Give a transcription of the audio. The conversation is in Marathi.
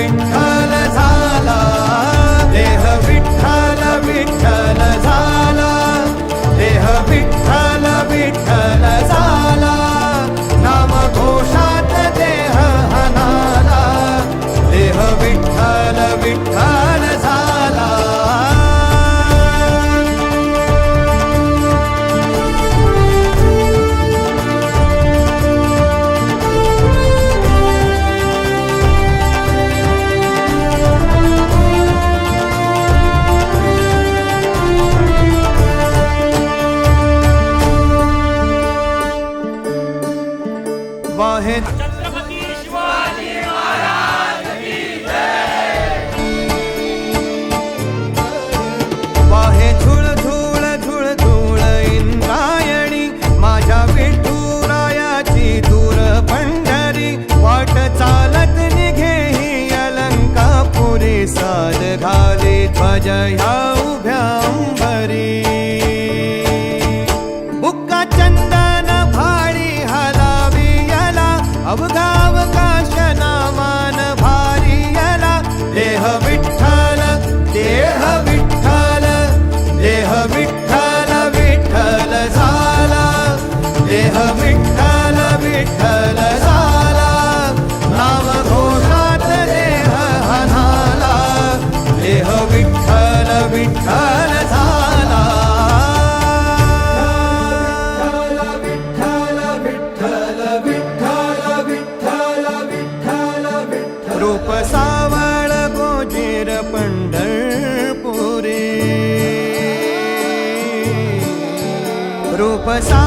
विठ्ठल झाला, देह विठ्ठल विठ्ठल झाला, देह विठ्ठल विठ्ठल झाला, नाम घोषात देह हनाला, देह विठ्ठल विठ्ठल झाला. वाहे छत्रपती शिवाजी महाराज की जय. वाहे झुळ झुळ झुळ झुळ इंद्रायणी, माझ्या विठुरायाची दूर पंढरी, वाट चालत निघे ही अलंकापुरी, साद घाली ध्वज ह्या उभ्या अंबरी. बुक्का चंदन भाडी हलावी याला, अवघावकाश नामान भारी याला, देह विठ्ठल देह विठ्ठल, देह विठ्ठल विठ्ठल झाला, देह विठ्ठल विठ्ठल झाला, नाम घोषात देह हनाला, देह विठ्ठल विठ्ठल झाला. रूप सावळ गोजीर पंढरपुरी, रूप सा